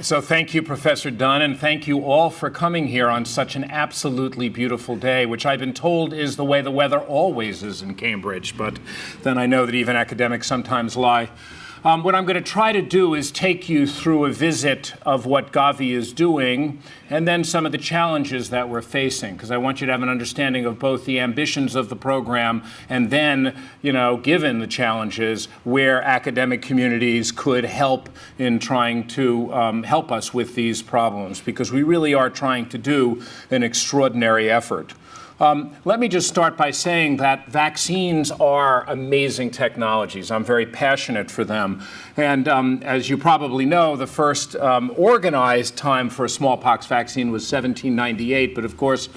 So thank you, Professor Dunn, and thank you all for coming here on such an absolutely beautiful day, which I've been told is the way the weather always is in Cambridge, but then I know that even academics sometimes lie. What I'm going to try to do is take you through a visit of what GAVI is doing and then some of the challenges that we're facing, because I want you to have an understanding of both the ambitions of the program and then, given the challenges, where academic communities could help in trying to help us with these problems, because we really are trying to do an extraordinary effort. Let me just start by saying that vaccines are amazing technologies. I'm very passionate for them. And as you probably know, the first organized time for a smallpox vaccine was 1798. But of course,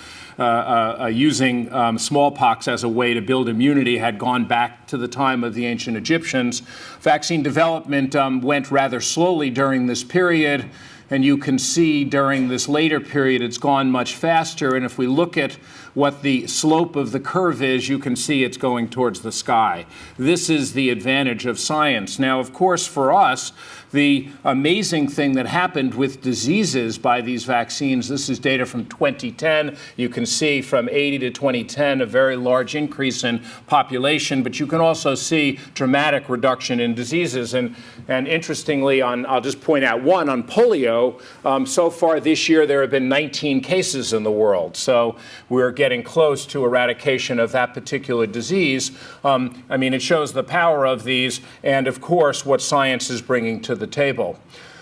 using smallpox as a way to build immunity had gone back to the time of the ancient Egyptians. Vaccine development went rather slowly during this period. And you can see during this later period, it's gone much faster. And if we look at what the slope of the curve is, you can see it's going towards the sky. This is the advantage of science. Now, of course, for us, the amazing thing that happened with diseases by these vaccines, this is data from 2010. You can see from 80 to 2010, a very large increase in population, but you can also see dramatic reduction in diseases. And interestingly, I'll just point out one, on polio, so far this year, there have been 19 cases in the world. So we're getting close to eradication of that particular disease. It shows the power of these and, of course, what science is bringing to the table.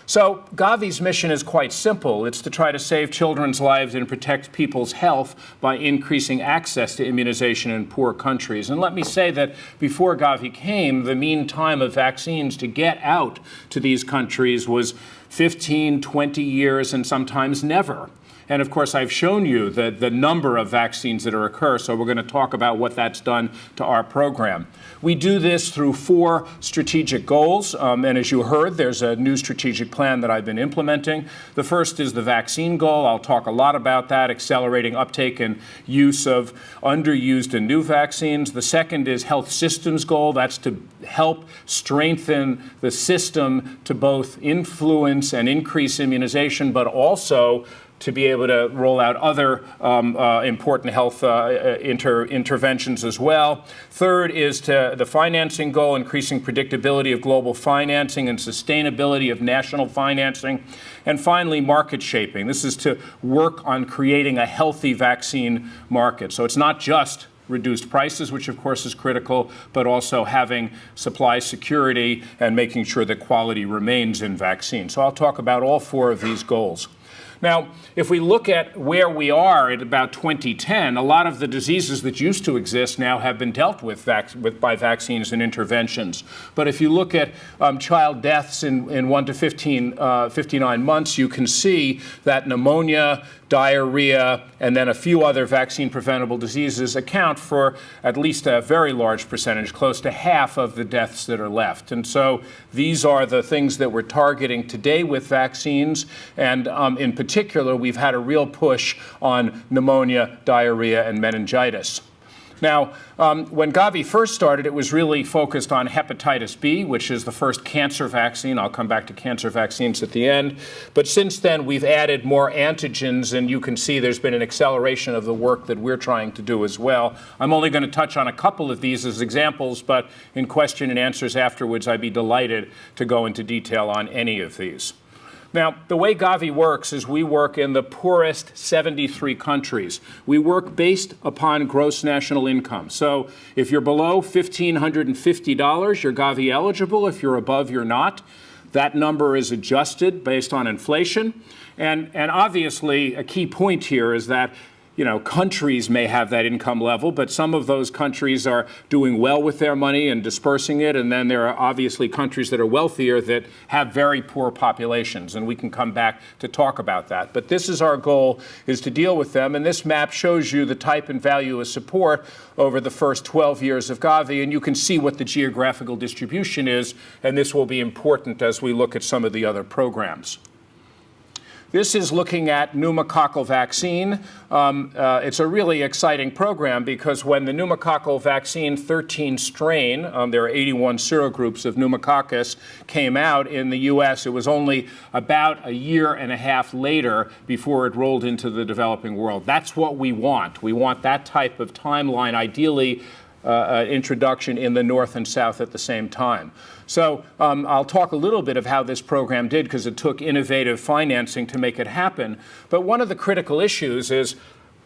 So GAVI's mission is quite simple. It's to try to save children's lives and protect people's health by increasing access to immunization in poor countries. And let me say that before GAVI came, the mean time of vaccines to get out to these countries was 15, 20 years, and sometimes never. And of course, I've shown you the number of vaccines that occur, so we're going to talk about what that's done to our program. We do this through 4 strategic goals, and as you heard, there's a new strategic plan that I've been implementing. The first is the vaccine goal. I'll talk a lot about that, accelerating uptake and use of underused and new vaccines. The second is health systems goal. That's to help strengthen the system to both influence and increase immunization, but also to be able to roll out other important health interventions as well. Third is to the financing goal, increasing predictability of global financing and sustainability of national financing. And finally, market shaping. This is to work on creating a healthy vaccine market. So it's not just reduced prices, which of course is critical, but also having supply security and making sure that quality remains in vaccines. So I'll talk about all 4 of these goals. Now, if we look at where we are at about 2010, a lot of the diseases that used to exist now have been dealt with by vaccines and interventions. But if you look at child deaths in 1 to 59 months, you can see that pneumonia, diarrhea, and then a few other vaccine-preventable diseases account for at least a very large percentage, close to half of the deaths that are left. And so these are the things that we're targeting today with vaccines. And in particular, we've had a real push on pneumonia, diarrhea, and meningitis. Now, when GAVI first started, it was really focused on hepatitis B, which is the first cancer vaccine. I'll come back to cancer vaccines at the end. But since then, we've added more antigens, and you can see there's been an acceleration of the work that we're trying to do as well. I'm only going to touch on a couple of these as examples, but in question and answers afterwards, I'd be delighted to go into detail on any of these. Now, the way GAVI works is we work in the poorest 73 countries. We work based upon gross national income. So if you're below $1,550, you're GAVI eligible. If you're above, you're not. That number is adjusted based on inflation. And obviously, a key point here is that countries may have that income level, but some of those countries are doing well with their money and dispersing it, and then there are obviously countries that are wealthier that have very poor populations, and we can come back to talk about that. But this is our goal, is to deal with them, and this map shows you the type and value of support over the first 12 years of GAVI, and you can see what the geographical distribution is, and this will be important as we look at some of the other programs. This is looking at pneumococcal vaccine. It's a really exciting program because when the pneumococcal vaccine 13 strain, there are 81 serogroups of pneumococcus, came out in the U.S., it was only about a year and a half later before it rolled into the developing world. That's what we want. We want that type of timeline, ideally introduction in the North and South at the same time. So I'll talk a little bit of how this program did because it took innovative financing to make it happen. But one of the critical issues is,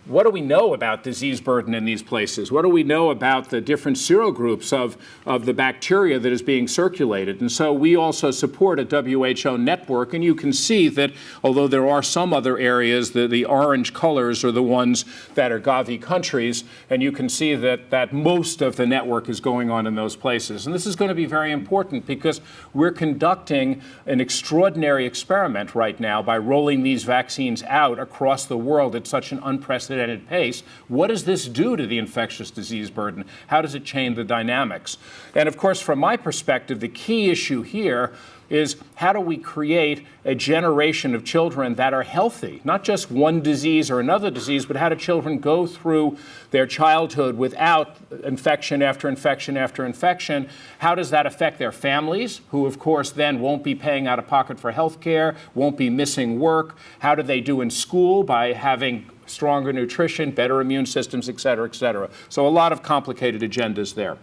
what do we know about disease burden in these places? What do we know about the different serogroups of the bacteria that is being circulated? And so we also support a WHO network, and you can see that although there are some other areas, the orange colors are the ones that are GAVI countries, and you can see that most of the network is going on in those places. And this is going to be very important because we're conducting an extraordinary experiment right now by rolling these vaccines out across the world at such an unprecedented pace. What does this do to the infectious disease burden? How does it change the dynamics? And of course, from my perspective, the key issue here is how do we create a generation of children that are healthy? Not just one disease or another disease, but how do children go through their childhood without infection after infection after infection? How does that affect their families, who of course then won't be paying out of pocket for health care, won't be missing work? How do they do in school by having stronger nutrition, better immune systems, et cetera, et cetera? So a lot of complicated agendas there.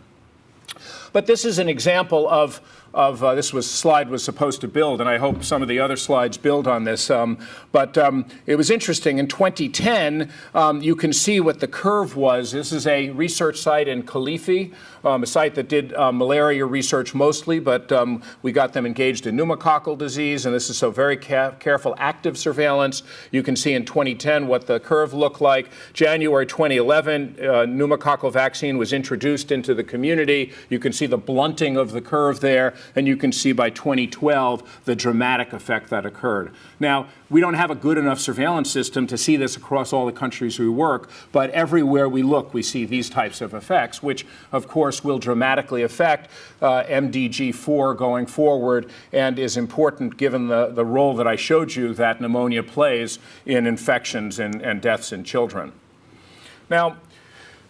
But this is an example of this slide was supposed to build, and I hope some of the other slides build on this. But it was interesting. In 2010, you can see what the curve was. This is a research site in Kalifi, a site that did malaria research mostly, but we got them engaged in pneumococcal disease, and this is so very careful active surveillance. You can see in 2010 what the curve looked like. January 2011, pneumococcal vaccine was introduced into the community. You can see the blunting of the curve there, and you can see by 2012 the dramatic effect that occurred. Now, we don't have a good enough surveillance system to see this across all the countries we work, but everywhere we look, we see these types of effects, which, of course, will dramatically affect MDG4 going forward and is important given the role that I showed you that pneumonia plays in infections and deaths in children. Now,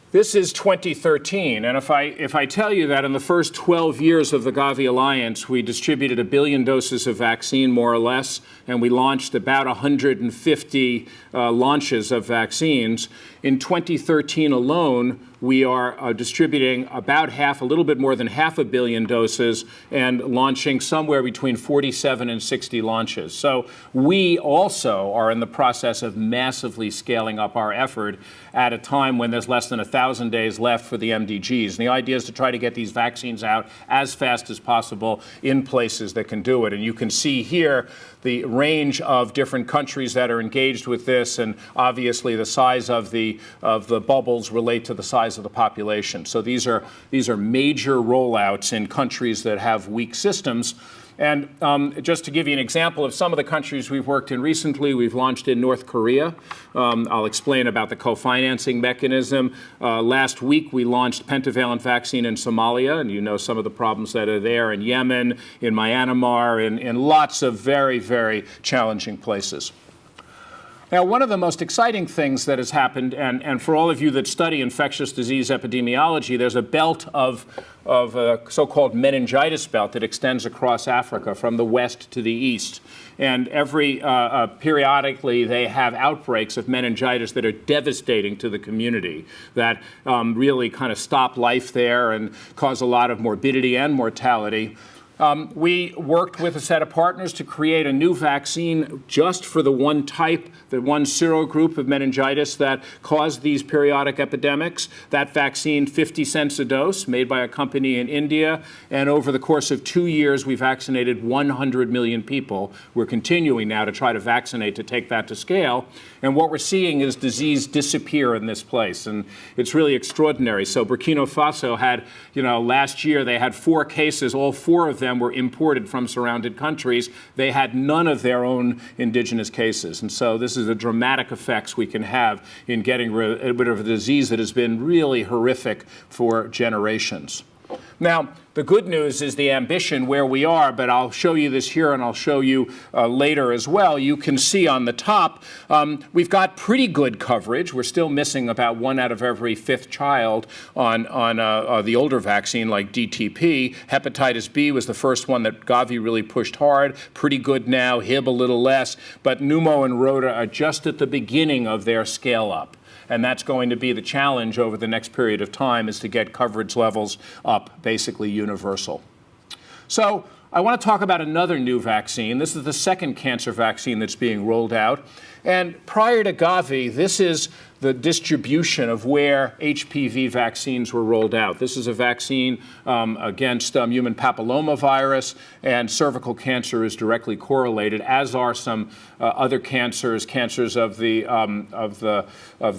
this is 2013, and if I tell you that in the first 12 years of the GAVI Alliance, we distributed 1 billion doses of vaccine, more or less, and we launched about 150 launches of vaccines. In 2013 alone, we are distributing about a little bit more than 500 million doses and launching somewhere between 47 and 60 launches. So we also are in the process of massively scaling up our effort at a time when there's less than 1,000 days left for the MDGs. And the idea is to try to get these vaccines out as fast as possible in places that can do it. And you can see here the range of different countries that are engaged with this, and obviously the size of the bubbles relate to the size of the population. So these are major rollouts in countries that have weak systems. And just to give you an example of some of the countries we've worked in recently, we've launched in North Korea. I'll explain about the co-financing mechanism. Last week, we launched pentavalent vaccine in Somalia, and you know some of the problems that are there, in Yemen, in Myanmar, in lots of very, very challenging places. Now, one of the most exciting things that has happened, and for all of you that study infectious disease epidemiology, there's a belt of a so-called meningitis belt that extends across Africa from the west to the east. And periodically they have outbreaks of meningitis that are devastating to the community, that really kind of stop life there and cause a lot of morbidity and mortality. We worked with a set of partners to create a new vaccine just for the one type, the one serogroup of meningitis that caused these periodic epidemics. That vaccine, 50 cents a dose, made by a company in India. And over the course of 2 years, we vaccinated 100 million people. We're continuing now to try to vaccinate to take that to scale. And what we're seeing is disease disappear in this place. And it's really extraordinary. So Burkina Faso had, last year they had 4 cases. All 4 of them were imported from surrounded countries. They had none of their own indigenous cases. And so this is the dramatic effects we can have in getting rid of a disease that has been really horrific for generations. Now, the good news is the ambition where we are, but I'll show you this here and I'll show you later as well. You can see on the top, we've got pretty good coverage. We're still missing about 1 out of every 5th child on the older vaccine like DTP. Hepatitis B was the first one that Gavi really pushed hard. Pretty good now, Hib a little less, but pneumo and rota are just at the beginning of their scale up. And that's going to be the challenge over the next period of time, is to get coverage levels up, basically universal. So I want to talk about another new vaccine. This is the second cancer vaccine that's being rolled out. And prior to Gavi, this is the distribution of where HPV vaccines were rolled out. This is a vaccine against human papillomavirus, and cervical cancer is directly correlated, as are some other cancers of the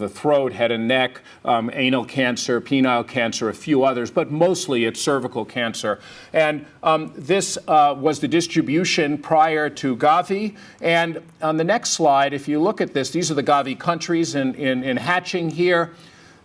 throat, head and neck, anal cancer, penile cancer, a few others, but mostly it's cervical cancer. And this was the distribution prior to Gavi. And on the next slide, if you look at this, these are the Gavi countries in hatching here.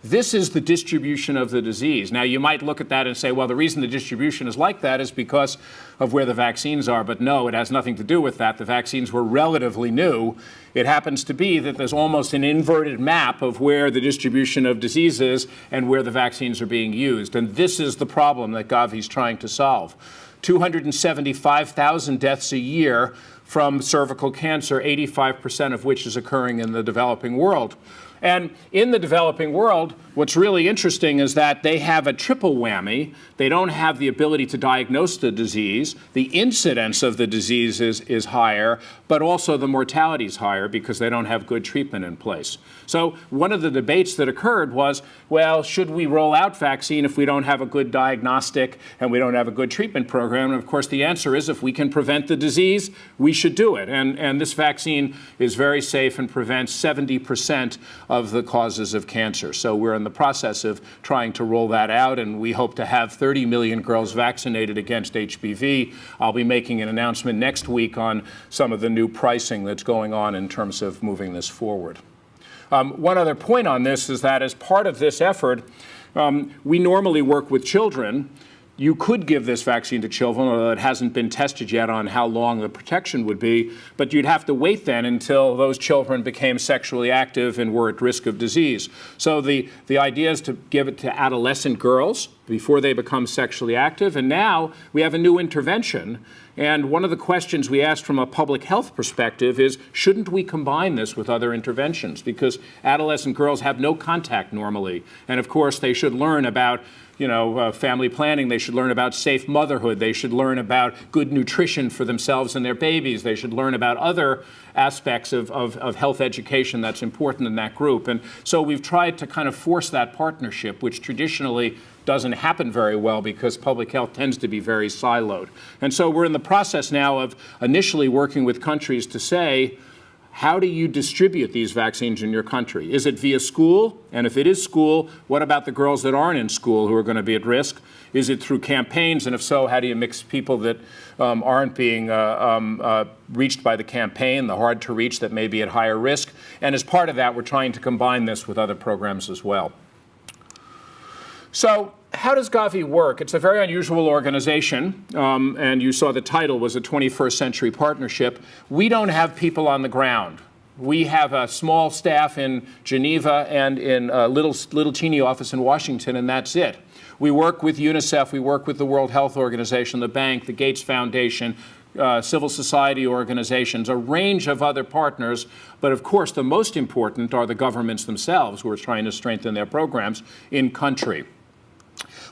This is the distribution of the disease. Now, you might look at that and say, well, the reason the distribution is like that is because of where the vaccines are. But no, it has nothing to do with that. The vaccines were relatively new. It happens to be that there's almost an inverted map of where the distribution of disease is and where the vaccines are being used. And this is the problem that Gavi is trying to solve. 275,000 deaths a year from cervical cancer, 85% of which is occurring in the developing world. And in the developing world, what's really interesting is that they have a triple whammy. They don't have the ability to diagnose the disease. The incidence of the disease is higher, but also the mortality is higher because they don't have good treatment in place. So one of the debates that occurred was, well, should we roll out vaccine if we don't have a good diagnostic and we don't have a good treatment program? And of course, the answer is if we can prevent the disease, we should do it. And this vaccine is very safe and prevents 70% of the causes of cancer. So we're in the process of trying to roll that out, and we hope to have 30 million girls vaccinated against HPV. I'll be making an announcement next week on some of the new pricing that's going on in terms of moving this forward. One other point on this is that as part of this effort, we normally work with children. You could give this vaccine to children, although it hasn't been tested yet on how long the protection would be, but you'd have to wait then until those children became sexually active and were at risk of disease. So the idea is to give it to adolescent girls before they become sexually active, and now we have a new intervention. And one of the questions we asked from a public health perspective is, shouldn't we combine this with other interventions? Because adolescent girls have no contact normally, and of course they should learn about family planning. They should learn about safe motherhood. They should learn about good nutrition for themselves and their babies. They should learn about other aspects of health education that's important in that group. And so we've tried to kind of force that partnership, which traditionally doesn't happen very well because public health tends to be very siloed. And so we're in the process now of initially working with countries to say, how do you distribute these vaccines in your country? Is it via school? And if it is school, what about the girls that aren't in school who are going to be at risk? Is it through campaigns? And if so, how do you mix people that aren't being reached by the campaign, the hard to reach that may be at higher risk? And as part of that, we're trying to combine this with other programs as well. So how does Gavi work? It's a very unusual organization, and you saw the title was a 21st Century Partnership. We don't have people on the ground. We have a small staff in Geneva and in a little teeny office in Washington, and that's it. We work with UNICEF, we work with the World Health Organization, the bank, the Gates Foundation, civil society organizations, a range of other partners. But of course, the most important are the governments themselves who are trying to strengthen their programs in country.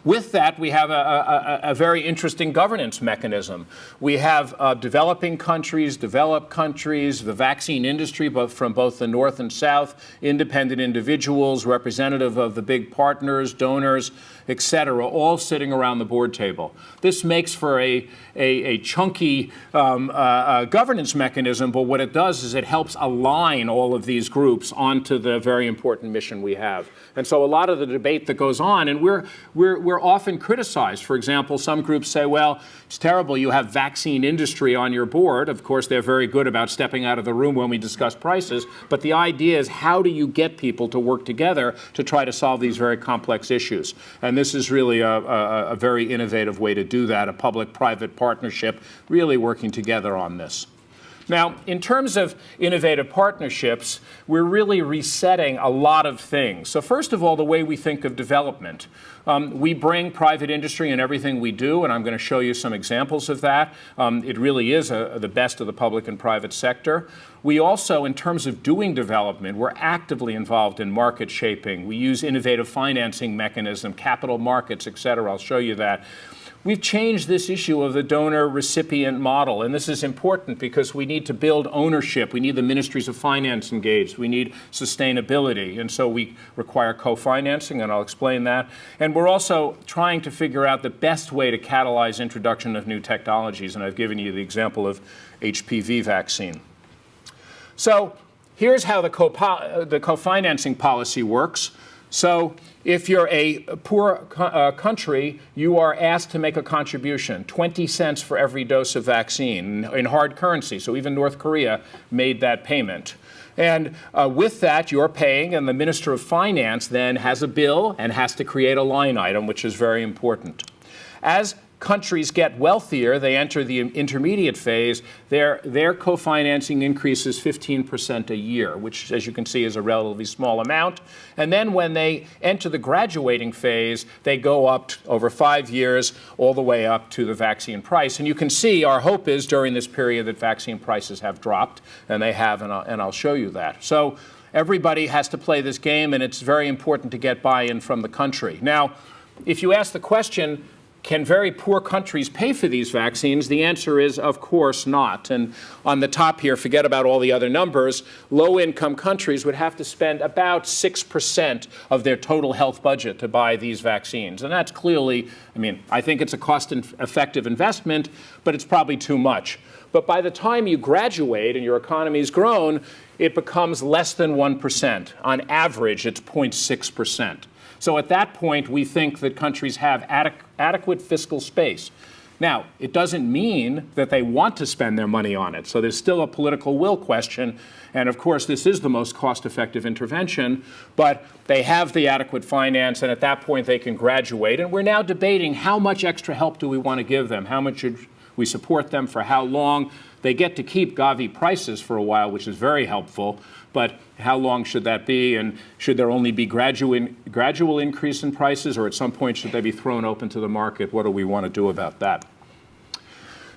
With that, we have a very interesting governance mechanism. We have developing countries, developed countries, the vaccine industry, both from both the North and South, independent individuals, representative of the big partners, donors, et cetera, all sitting around the board table. This makes for a chunky governance mechanism, but what it does is it helps align all of these groups onto the very important mission we have. And so a lot of the debate that goes on, and we're we're often criticized. For example, some groups say, well, it's terrible you have vaccine industry on your board. Of course, they're very good about stepping out of the room when we discuss prices. But the idea is, how do you get people to work together to try to solve these very complex issues? And this is really a very innovative way to do that, a public-private partnership really working together on this. Now, in terms of innovative partnerships, we're really resetting a lot of things. So first of all, the way we think of development. We bring private industry in everything we do, and I'm going to show you some examples of that. It really is the best of the public and private sector. We also, in terms of doing development, we're actively involved in market shaping. We use innovative financing mechanism, capital markets, et cetera. I'll show you that. We've changed this issue of the donor-recipient model, and this is important because we need to build ownership. We need the ministries of finance engaged. We need sustainability, and so we require co-financing, and I'll explain that. And we're also trying to figure out the best way to catalyze introduction of new technologies, and I've given you the example of HPV vaccine. So here's how the co-financing policy works. So if you're a poor country, you are asked to make a contribution, 20 cents for every dose of vaccine in hard currency. So even North Korea made that payment. And with that, you're paying, and the Minister of Finance then has a bill and has to create a line item, which is very important. As countries get wealthier, they enter the intermediate phase, their co-financing increases 15% a year, which, as you can see, is a relatively small amount. And then when they enter the graduating phase, they go up over 5 years, all the way up to the vaccine price. And you can see our hope is during this period that vaccine prices have dropped, and they have, and I'll show you that. So everybody has to play this game, and it's very important to get buy-in from the country. Now, if you ask the question, can very poor countries pay for these vaccines? The answer is, of course not. And on the top here, forget about all the other numbers, low-income countries would have to spend about 6% of their total health budget to buy these vaccines. And that's clearly, I think it's a cost-effective investment, but it's probably too much. But by the time you graduate and your economy's grown, it becomes less than 1%. On average, it's 0.6%. So at that point, we think that countries have adequate fiscal space. Now, it doesn't mean that they want to spend their money on it. So there's still a political will question. And of course, this is the most cost-effective intervention. But they have the adequate finance, and at that point, they can graduate. And we're now debating how much extra help do we want to give them? How much should we support them? For how long? They get to keep GAVI prices for a while, which is very helpful. But how long should that be? And should there only be gradual increase in prices, or at some point should they be thrown open to the market? What do we want to do about that?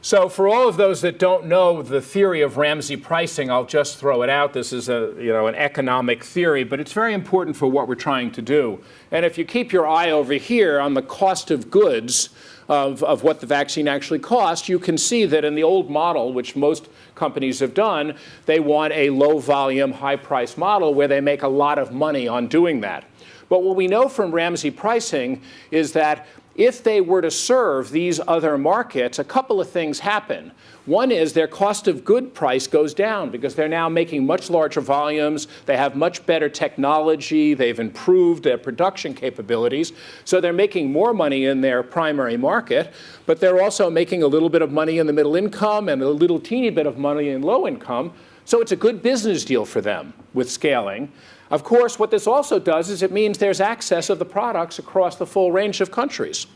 So for all of those that don't know the theory of Ramsey pricing, I'll just throw it out. This is an economic theory, but it's very important for what we're trying to do. And if you keep your eye over here on the cost of goods of what the vaccine actually costs, you can see that in the old model, which most companies have done, they want a low-volume, high-price model where they make a lot of money on doing that. But what we know from Ramsey pricing is that if they were to serve these other markets, a couple of things happen. One is their cost of good price goes down because they're now making much larger volumes. They have much better technology. They've improved their production capabilities. So they're making more money in their primary market, but they're also making a little bit of money in the middle income and a little teeny bit of money in low income. So it's a good business deal for them with scaling. Of course, what this also does is it means there's access of the products across the full range of countries.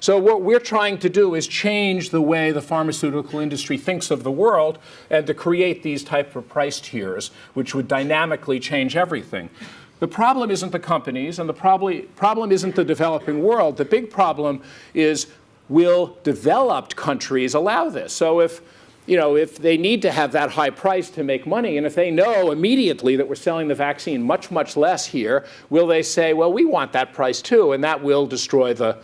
So what we're trying to do is change the way the pharmaceutical industry thinks of the world and to create these type of price tiers, which would dynamically change everything. The problem isn't the companies, and the problem isn't the developing world. The big problem is, will developed countries allow this? So if they need to have that high price to make money, and if they know immediately that we're selling the vaccine much, much less here, will they say, well, we want that price too, and that will destroy the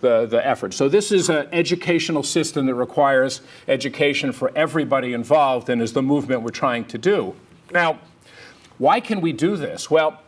effort. So this is an educational system that requires education for everybody involved and is the movement we're trying to do. Now, why can we do this? Well,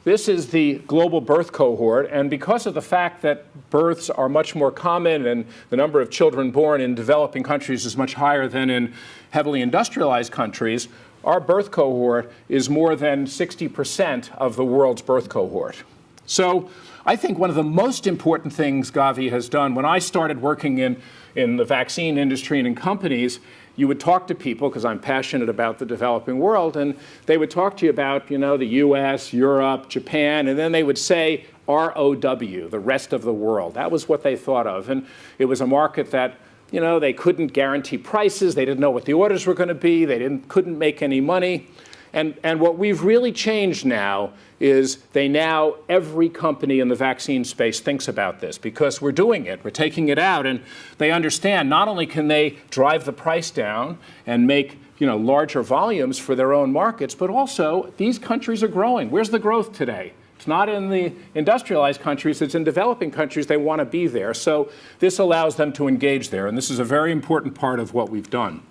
this is the global birth cohort, and because of the fact that births are much more common and the number of children born in developing countries is much higher than in heavily industrialized countries, our birth cohort is more than 60% of the world's birth cohort. So I think one of the most important things Gavi has done, when I started working in the vaccine industry and in companies, you would talk to people, because I'm passionate about the developing world, and they would talk to you about, the US, Europe, Japan, and then they would say ROW, the rest of the world. That was what they thought of. And it was a market that, they couldn't guarantee prices, they didn't know what the orders were going to be, they couldn't make any money. And what we've really changed now is every company in the vaccine space thinks about this, because we're doing it, we're taking it out, and they understand not only can they drive the price down and make larger volumes for their own markets, but also these countries are growing. Where's the growth today? It's not in the industrialized countries, it's in developing countries. They want to be there. So this allows them to engage there, and this is a very important part of what we've done.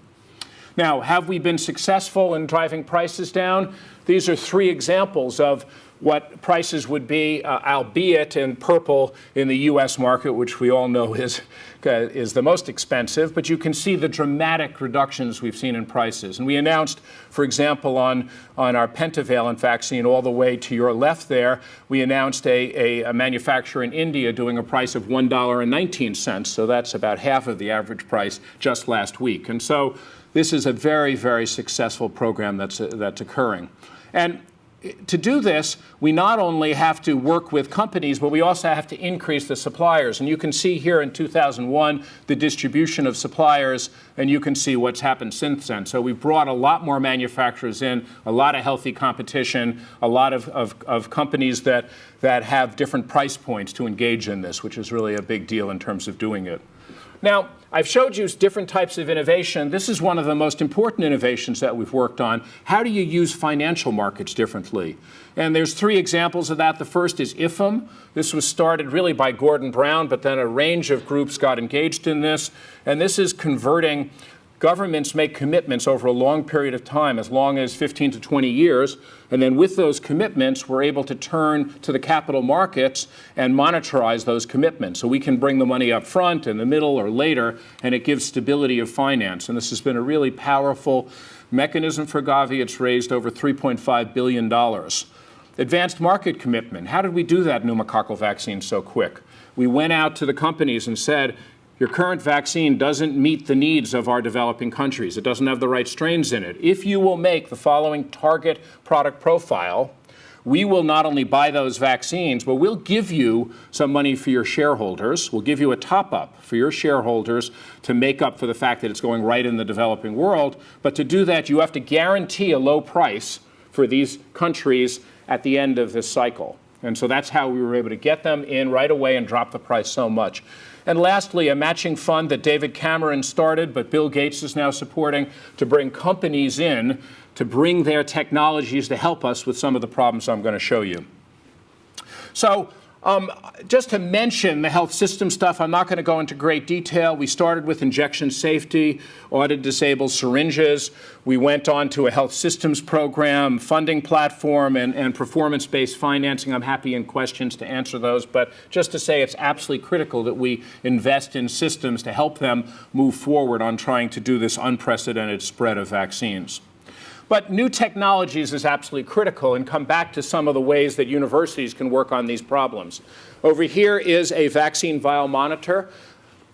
Now, have we been successful in driving prices down? These are 3 examples of what prices would be, albeit in purple in the US market, which we all know is the most expensive. But you can see the dramatic reductions we've seen in prices. And we announced, for example, on our pentavalent vaccine, all the way to your left there, we announced a manufacturer in India doing a price of $1.19. So that's about half of the average price just last week. And so this is a very, very successful program that's occurring. And to do this, we not only have to work with companies, but we also have to increase the suppliers. And you can see here in 2001 the distribution of suppliers, and you can see what's happened since then. So we've brought a lot more manufacturers in, a lot of healthy competition, a lot of companies that have different price points to engage in this, which is really a big deal in terms of doing it. Now, I've showed you different types of innovation. This is one of the most important innovations that we've worked on. How do you use financial markets differently? And there's 3 examples of that. The first is IFM. This was started really by Gordon Brown, but then a range of groups got engaged in this. And this is converting. Governments make commitments over a long period of time, as long as 15 to 20 years, and then with those commitments, we're able to turn to the capital markets and monetize those commitments. So we can bring the money up front, in the middle, or later, and it gives stability of finance. And this has been a really powerful mechanism for Gavi. It's raised over $3.5 billion. Advanced market commitment. How did we do that pneumococcal vaccine so quick? We went out to the companies and said, your current vaccine doesn't meet the needs of our developing countries. It doesn't have the right strains in it. If you will make the following target product profile, we will not only buy those vaccines, but we'll give you some money for your shareholders. We'll give you a top-up for your shareholders to make up for the fact that it's going right in the developing world. But to do that, you have to guarantee a low price for these countries at the end of this cycle. And so that's how we were able to get them in right away and drop the price so much. And lastly, a matching fund that David Cameron started, but Bill Gates is now supporting, to bring companies in to bring their technologies to help us with some of the problems I'm going to show you. So just to mention the health system stuff, I'm not going to go into great detail. We started with injection safety, audit-disabled syringes. We went on to a health systems program, funding platform, and performance-based financing. I'm happy in questions to answer those. But just to say it's absolutely critical that we invest in systems to help them move forward on trying to do this unprecedented spread of vaccines. But new technologies is absolutely critical, and come back to some of the ways that universities can work on these problems. Over here is a vaccine vial monitor.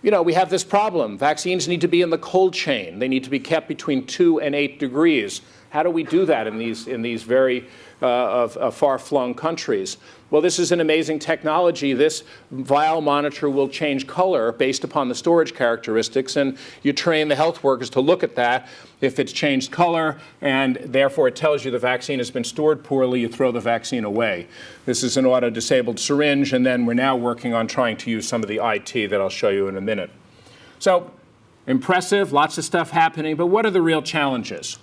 We have this problem. Vaccines need to be in the cold chain. They need to be kept between 2 and 8 degrees. How do we do that in these very far-flung countries? Well, this is an amazing technology. This vial monitor will change color based upon the storage characteristics, and you train the health workers to look at that. If it's changed color and therefore it tells you the vaccine has been stored poorly, you throw the vaccine away. This is an auto-disabled syringe, and then we're now working on trying to use some of the IT that I'll show you in a minute. So, impressive, lots of stuff happening, but what are the real challenges?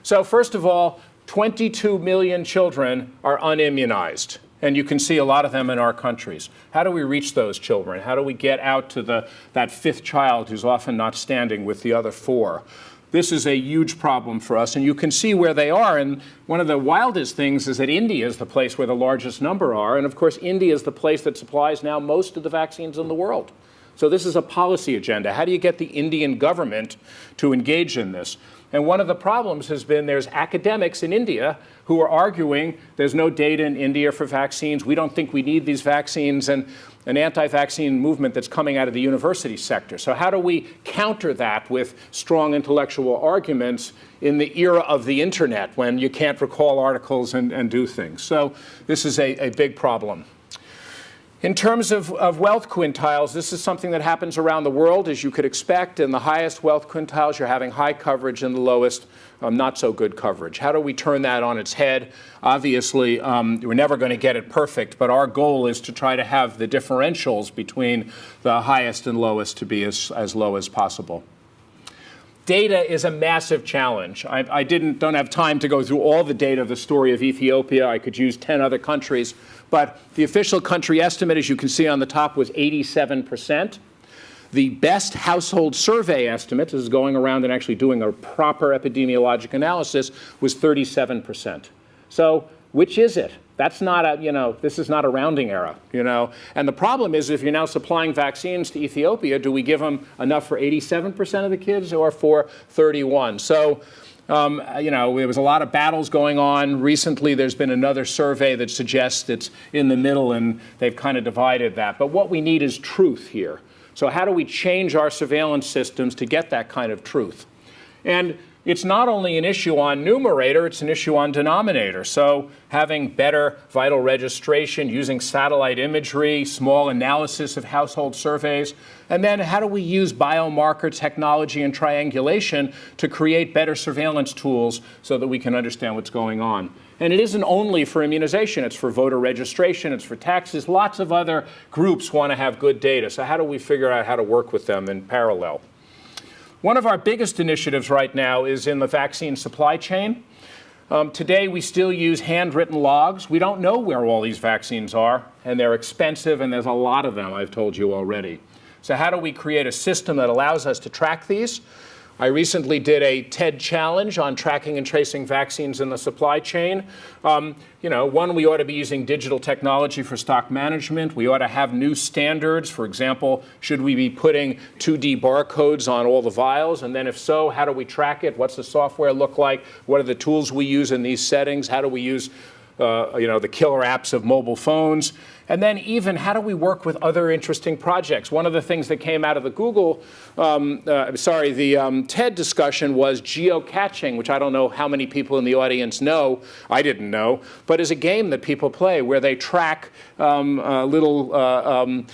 So first of all, 22 million children are unimmunized, and you can see a lot of them in our countries. How do we reach those children? How do we get out to that 5th child who's often not standing with the other 4? This is a huge problem for us, and you can see where they are. And one of the wildest things is that India is the place where the largest number are, and of course India is the place that supplies now most of the vaccines in the world. So this is a policy agenda. How do you get the Indian government to engage in this? And one of the problems has been there's academics in India who are arguing there's no data in India for vaccines. We don't think we need these vaccines, and an anti-vaccine movement that's coming out of the university sector. So how do we counter that with strong intellectual arguments in the era of the internet when you can't recall articles and do things? So this is a big problem. In terms of wealth quintiles, this is something that happens around the world, as you could expect. In the highest wealth quintiles, you're having high coverage, and the lowest, not so good coverage. How do we turn that on its head? Obviously, we're never going to get it perfect, but our goal is to try to have the differentials between the highest and lowest to be as low as possible. Data is a massive challenge. I don't have time to go through all the data of the story of Ethiopia. I could use 10 other countries. But the official country estimate, as you can see on the top, was 87%. The best household survey estimate, this is going around and actually doing a proper epidemiologic analysis, was 37%. So which is it? That's not a, this is not a rounding error, And the problem is, if you're now supplying vaccines to Ethiopia, do we give them enough for 87% of the kids or for 31? So, there was a lot of battles going on. Recently, there's been another survey that suggests it's in the middle, and they've kind of divided that. But what we need is truth here. So how do we change our surveillance systems to get that kind of truth? And it's not only an issue on numerator, it's an issue on denominator. So having better vital registration, using satellite imagery, small analysis of household surveys, and then how do we use biomarker technology and triangulation to create better surveillance tools so that we can understand what's going on? And it isn't only for immunization, it's for voter registration, it's for taxes. Lots of other groups want to have good data. So how do we figure out how to work with them in parallel? One of our biggest initiatives right now is in the vaccine supply chain. Today, we still use handwritten logs. We don't know where all these vaccines are, and they're expensive, and there's a lot of them, I've told you already. So how do we create a system that allows us to track these? I recently did a TED challenge on tracking and tracing vaccines in the supply chain. One, we ought to be using digital technology for stock management. We ought to have new standards. For example, should we be putting 2D barcodes on all the vials? And then if so, how do we track it? What's the software look like? What are the tools we use in these settings? How do we use the killer apps of mobile phones? And then even how do we work with other interesting projects? One of the things that came out of the TED discussion was Geo Caching, which I don't know how many people in the audience know. I didn't know, but is a game that people play where they track little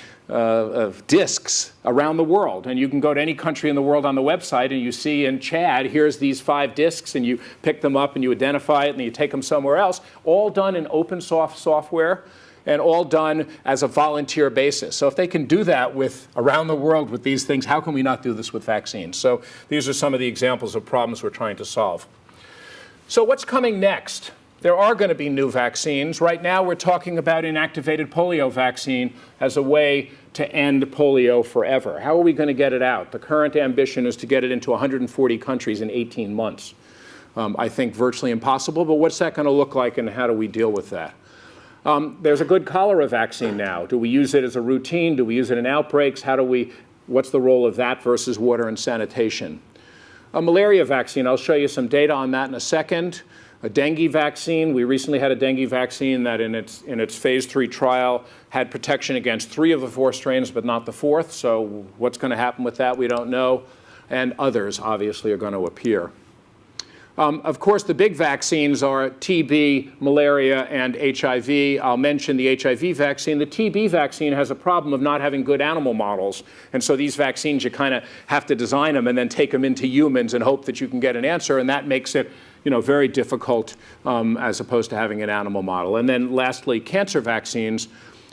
discs around the world. And you can go to any country in the world on the website and you see in Chad, here's these 5 discs, and you pick them up and you identify it and you take them somewhere else, all done in open source software and all done as a volunteer basis. So if they can do that around the world with these things, how can we not do this with vaccines? So these are some of the examples of problems we're trying to solve. So what's coming next? There are going to be new vaccines. Right now, we're talking about inactivated polio vaccine as a way to end polio forever. How are we going to get it out? The current ambition is to get it into 140 countries in 18 months. I think virtually impossible, but what's that going to look like and how do we deal with that? There's a good cholera vaccine now. Do we use it as a routine? Do we use it in outbreaks? What's the role of that versus water and sanitation? A malaria vaccine, I'll show you some data on that in a second. A dengue vaccine, we recently had a dengue vaccine that in its phase 3 trial had protection against 3 of the 4 strains, but not the 4th. So what's going to happen with that, we don't know. And others, obviously, are going to appear. Of course, the big vaccines are TB, malaria, and HIV. I'll mention the HIV vaccine. The TB vaccine has a problem of not having good animal models. And so these vaccines, you kind of have to design them and then take them into humans and hope that you can get an answer. And that makes it very difficult as opposed to having an animal model. And then lastly, cancer vaccines.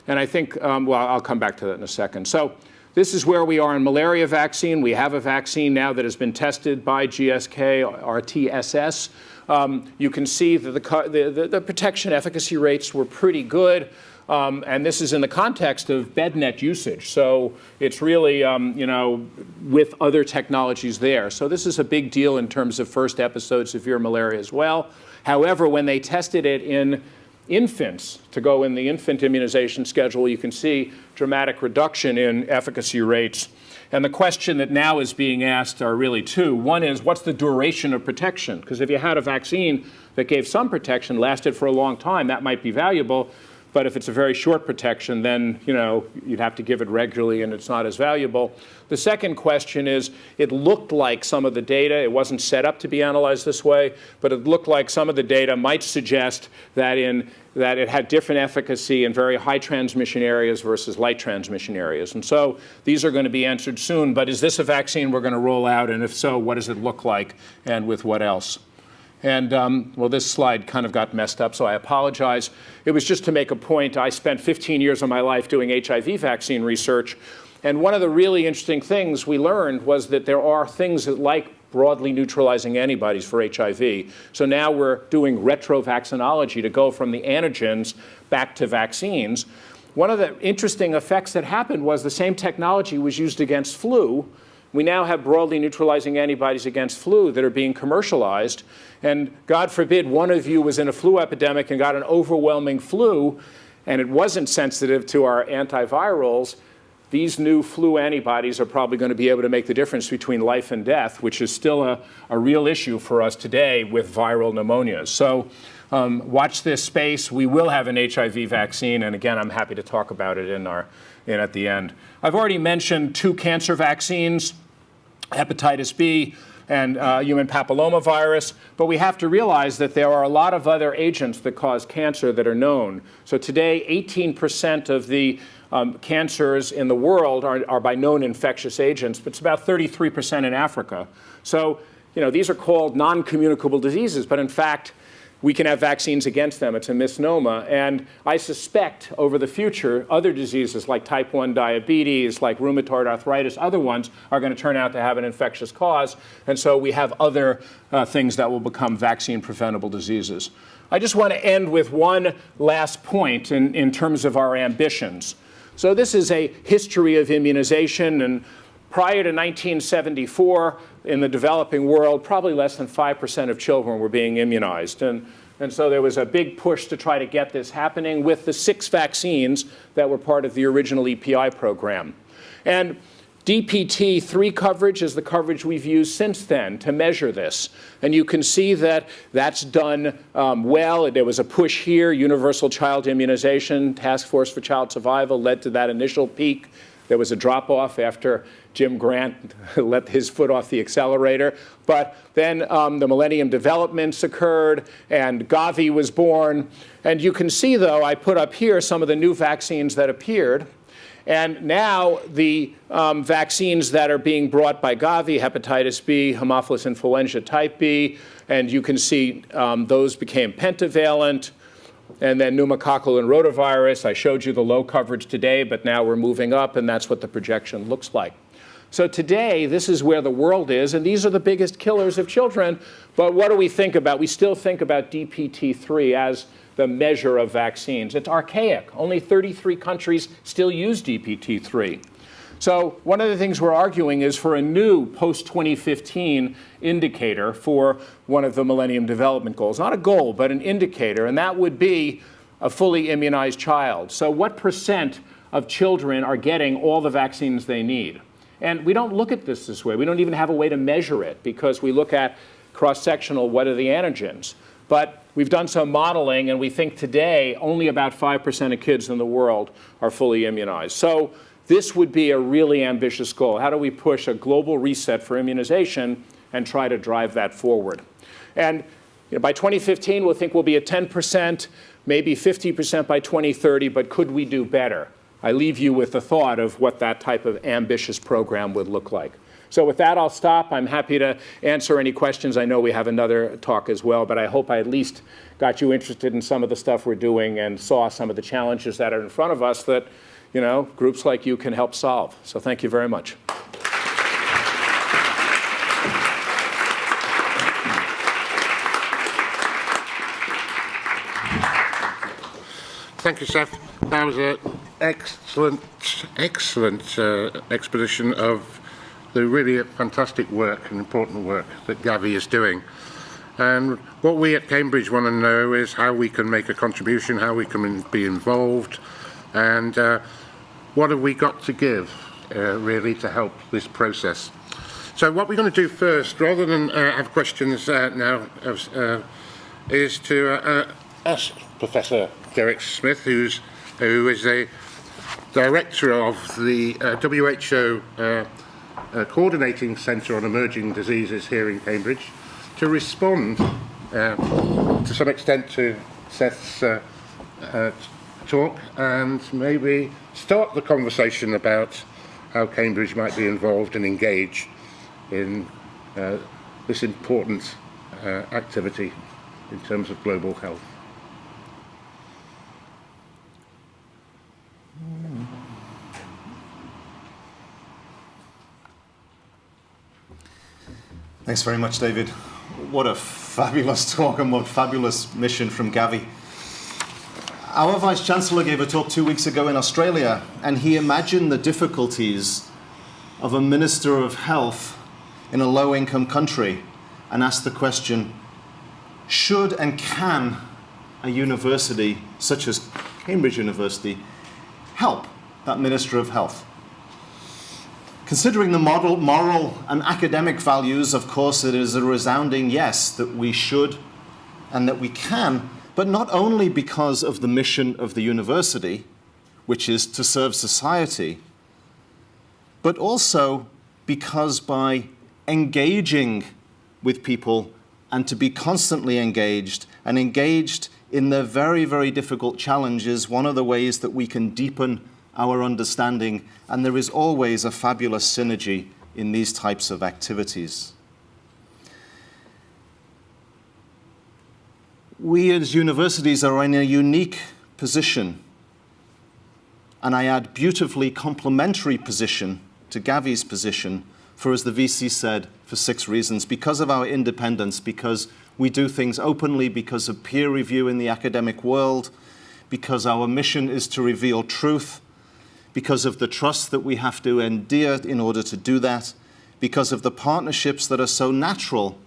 And I think, I'll come back to that in a second. So this is where we are in malaria vaccine. We have a vaccine now that has been tested by GSK, RTSS. You can see that the protection efficacy rates were pretty good. And this is in the context of bed net usage. So it's really, with other technologies there. So this is a big deal in terms of first episode severe malaria as well. However, when they tested it in infants to go in the infant immunization schedule, you can see dramatic reduction in efficacy rates. And the question that now is being asked are really two. One is, what's the duration of protection? Because if you had a vaccine that gave some protection, lasted for a long time, that might be valuable. But if it's a very short protection, then you'd have to give it regularly and it's not as valuable. The second question is, it looked like some of the data, it wasn't set up to be analyzed this way, but it looked like some of the data might suggest that it had different efficacy in very high transmission areas versus light transmission areas. And so these are going to be answered soon. But is this a vaccine we're going to roll out? And if so, what does it look like and with what else? And, well, this slide kind of got messed up, so I apologize. It was just to make a point. I spent 15 years of my life doing HIV vaccine research. And one of the really interesting things we learned was that there are things that like broadly neutralizing antibodies for HIV. So now we're doing retrovaccinology to go from the antigens back to vaccines. One of the interesting effects that happened was the same technology was used against flu. We now have broadly neutralizing antibodies against flu that are being commercialized. And God forbid one of you was in a flu epidemic and got an overwhelming flu, and it wasn't sensitive to our antivirals. These new flu antibodies are probably going to be able to make the difference between life and death, which is still a real issue for us today with viral pneumonias. So watch this space. We will have an HIV vaccine, and again, I'm happy to talk about it at the end. I've already mentioned 2 cancer vaccines, hepatitis B and human papillomavirus, but we have to realize that there are a lot of other agents that cause cancer that are known. So today, 18% of the cancers in the world are by known infectious agents, but it's about 33% in Africa. So, these are called non-communicable diseases, but in fact, we can have vaccines against them. It's a misnomer. And I suspect over the future, other diseases like type 1 diabetes, like rheumatoid arthritis, other ones are going to turn out to have an infectious cause. And so we have other things that will become vaccine-preventable diseases. I just want to end with one last point in terms of our ambitions. So this is a history of immunization. And prior to 1974, in the developing world, probably less than 5% of children were being immunized. And so there was a big push to try to get this happening with the 6 vaccines that were part of the original EPI program. And DPT-3 coverage is the coverage we've used since then to measure this. And you can see that that's done well. There was a push here. Universal Child Immunization Task Force for Child Survival led to that initial peak. There was a drop-off after Jim Grant let his foot off the accelerator. But then the Millennium Developments occurred, and GAVI was born. And you can see, though, I put up here some of the new vaccines that appeared. And now the vaccines that are being brought by GAVI, hepatitis B, Haemophilus influenza type B, and you can see those became pentavalent. And then pneumococcal and rotavirus. I showed you the low coverage today, but now we're moving up, and that's what the projection looks like. So today, this is where the world is, and these are the biggest killers of children. But what do we think about? We still think about DPT-3 as the measure of vaccines. It's archaic. Only 33 countries still use DPT-3. So one of the things we're arguing is for a new post-2015 indicator for one of the Millennium Development Goals. Not a goal, but an indicator, and that would be a fully immunized child. So what % of children are getting all the vaccines they need? And we don't look at this way. We don't even have a way to measure it because we look at cross-sectional, what are the antigens? But we've done some modeling, and we think today only about 5% of kids in the world are fully immunized. So this would be a really ambitious goal. How do we push a global reset for immunization and try to drive that forward? And by 2015, we'll think we'll be at 10%, maybe 50% by 2030, but could we do better? I leave you with the thought of what that type of ambitious program would look like. So with that, I'll stop. I'm happy to answer any questions. I know we have another talk as well, but I hope I at least got you interested in some of the stuff we're doing and saw some of the challenges that are in front of us that groups like you can help solve. So thank you very much. Thank you, Seth. That was an excellent exposition of the really fantastic work and important work that GAVI is doing. And what we at Cambridge want to know is how we can make a contribution, how we can be involved, and what have we got to give, really, to help this process. So what we're going to do first, rather than have questions now, is to ask Professor Derek Smith, who is a director of the WHO Coordinating Centre on Emerging Diseases here in Cambridge, to respond to some extent to Seth's talk and maybe start the conversation about how Cambridge might be involved and engage in this important activity in terms of global health. Thanks very much, David. What a fabulous talk and what fabulous mission from GAVI. Our Vice-Chancellor gave a talk 2 weeks ago in Australia, and he imagined the difficulties of a Minister of Health in a low-income country and asked the question, should and can a university such as Cambridge University help that Minister of Health? Considering the moral and academic values, of course, it is a resounding yes that we should and that we can, but not only because of the mission of the university, which is to serve society, but also because by engaging with people and to be constantly engaged and engaged in their very, very difficult challenges, one of the ways that we can deepen our understanding, and there is always a fabulous synergy in these types of activities. We as universities are in a unique position, and I add beautifully complementary position to GAVI's position for, as the VC said, for 6 reasons. Because of our independence, because we do things openly, because of peer review in the academic world, because our mission is to reveal truth, because of the trust that we have to endear in order to do that, because of the partnerships that are so natural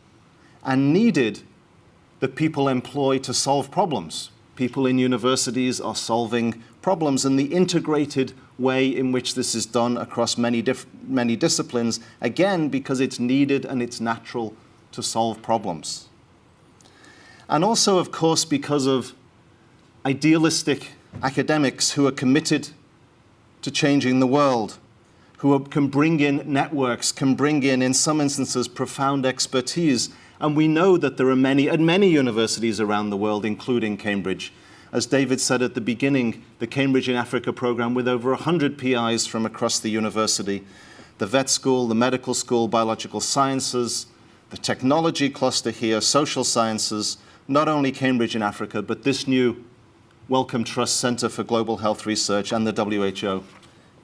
and needed that people employ to solve problems. People in universities are solving problems, and the integrated way in which this is done across many disciplines, again, because it's needed and it's natural to solve problems. And also, of course, because of idealistic academics who are committed to changing the world, who can bring in networks, can bring in some instances, profound expertise. And we know that there are many, at many universities around the world, including Cambridge. As David said at the beginning, the Cambridge in Africa program with over 100 PIs from across the university, the vet school, the medical school, biological sciences, the technology cluster here, social sciences, not only Cambridge in Africa, but this new Wellcome Trust Center for Global Health Research and the WHO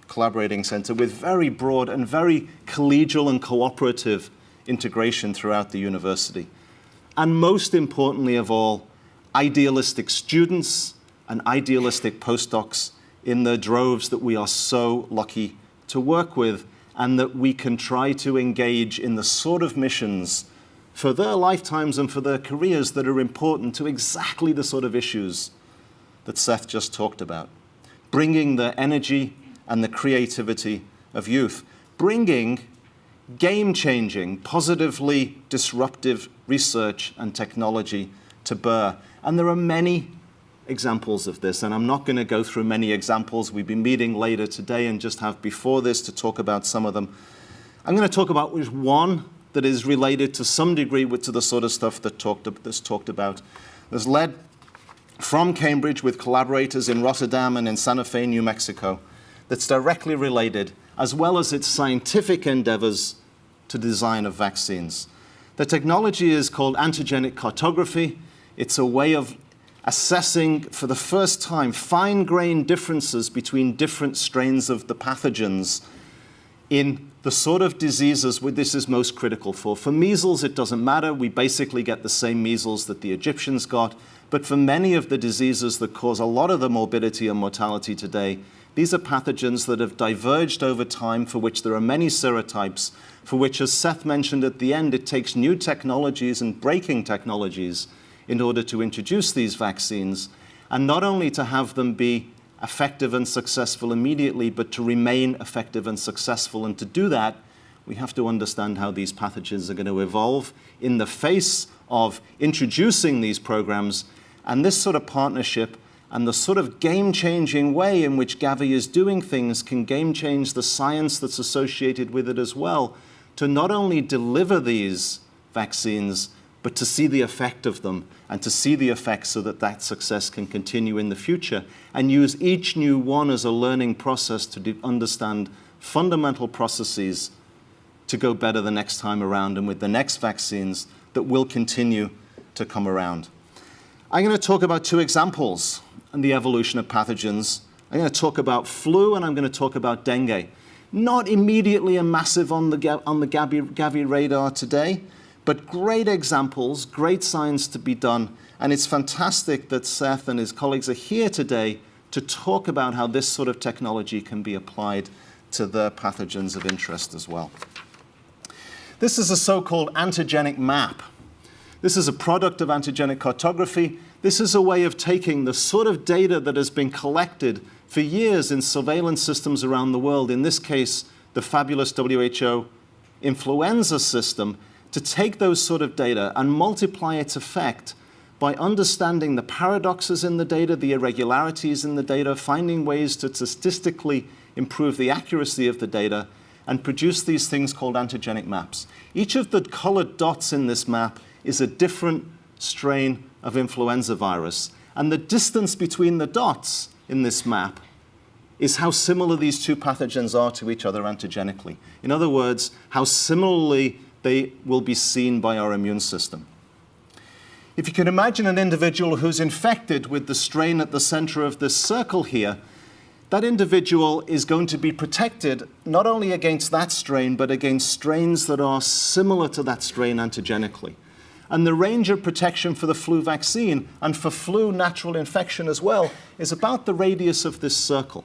Collaborating Center with very broad and very collegial and cooperative integration throughout the university. And most importantly of all, idealistic students and idealistic postdocs in the droves that we are so lucky to work with, and that we can try to engage in the sort of missions for their lifetimes and for their careers that are important to exactly the sort of issues that Seth just talked about. Bringing the energy and the creativity of youth. Bringing game-changing, positively disruptive research and technology to bear. And there are many examples of this, and I'm not going to go through many examples. We've been meeting later today and just have before this to talk about some of them. I'm going to talk about one that is related to some degree to the sort of stuff that's talked about. That's led from Cambridge with collaborators in Rotterdam and in Santa Fe, New Mexico, that's directly related, as well as its scientific endeavors to design of vaccines. The technology is called Antigenic Cartography. It's a way of assessing, for the first time, fine-grained differences between different strains of the pathogens in the sort of diseases where this is most critical for. For measles, it doesn't matter. We basically get the same measles that the Egyptians got. But for many of the diseases that cause a lot of the morbidity and mortality today, These are pathogens that have diverged over time, for which there are many serotypes, for which, as Seth mentioned at the end, it takes new technologies and breaking technologies in order to introduce these vaccines, and not only to have them be effective and successful immediately, but to remain effective and successful. And to do that, we have to understand how these pathogens are going to evolve in the face of introducing these programs. And this sort of partnership and the sort of game-changing way in which GAVI is doing things can game-change the science that's associated with it as well, to not only deliver these vaccines, but to see the effect of them and to see the effects so that that success can continue in the future, and use each new one as a learning process to understand fundamental processes to go better the next time around and with the next vaccines that will continue to come around. I'm going to talk about two examples in the evolution of pathogens. I'm going to talk about flu and I'm going to talk about dengue. Not immediately a massive on the GAVI radar today, but great examples, great science to be done, and it's fantastic that Seth and his colleagues are here today to talk about how this sort of technology can be applied to the pathogens of interest as well. This is a so-called Antigenic Map. This is a product of Antigenic Cartography. This is a way of taking the sort of data that has been collected for years in surveillance systems around the world, in this case, the fabulous WHO influenza system, to take those sort of data and multiply its effect by understanding the paradoxes in the data, the irregularities in the data, finding ways to statistically improve the accuracy of the data, and produce these things called antigenic maps. Each of the colored dots in this map is a different strain of influenza virus. And the distance between the dots in this map is how similar these two pathogens are to each other antigenically. In other words, how similarly they will be seen by our immune system. If you can imagine an individual who's infected with the strain at the center of this circle here, that individual is going to be protected not only against that strain, but against strains that are similar to that strain antigenically. And the range of protection for the flu vaccine and for flu natural infection as well is about the radius of this circle.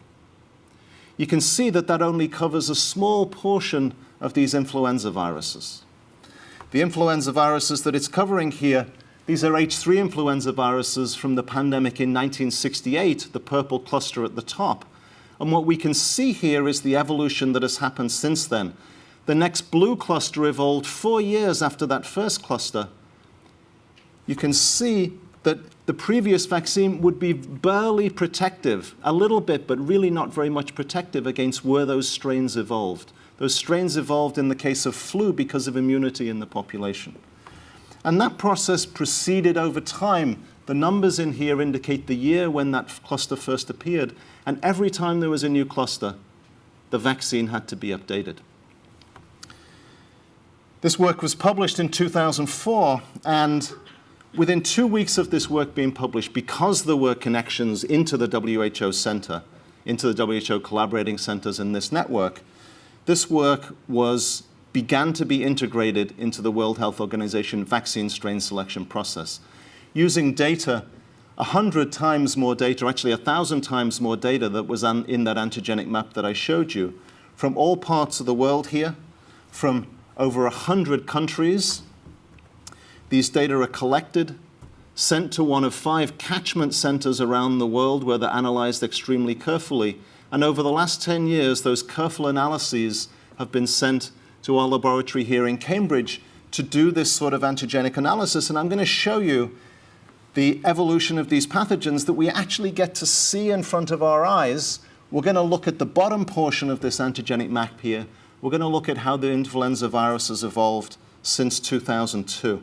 You can see that that only covers a small portion of these influenza viruses. The influenza viruses that it's covering here, these are H3 influenza viruses from the pandemic in 1968, the purple cluster at the top. And what we can see here is the evolution that has happened since then. The next blue cluster evolved 4 years after that first cluster. You can see that the previous vaccine would be barely protective, a little bit, but really not very much protective against where those strains evolved. Those strains evolved in the case of flu because of immunity in the population. And that process proceeded over time. The numbers in here indicate the year when that cluster first appeared. And every time there was a new cluster, the vaccine had to be updated. This work was published in 2004, and within 2 weeks of this work being published, because there were connections into the WHO center, into the WHO collaborating centers in this network, this work began to be integrated into the World Health Organization vaccine strain selection process, using data 100 times more data, actually 1,000 times more data that was in that antigenic map that I showed you, from all parts of the world here, from over 100 countries. These data are collected, sent to one of 5 catchment centers around the world where they're analyzed extremely carefully. And over the last 10 years, those careful analyses have been sent to our laboratory here in Cambridge to do this sort of antigenic analysis. And I'm going to show you the evolution of these pathogens that we actually get to see in front of our eyes. We're going to look at the bottom portion of this antigenic map here. We're going to look at how the influenza virus has evolved since 2002.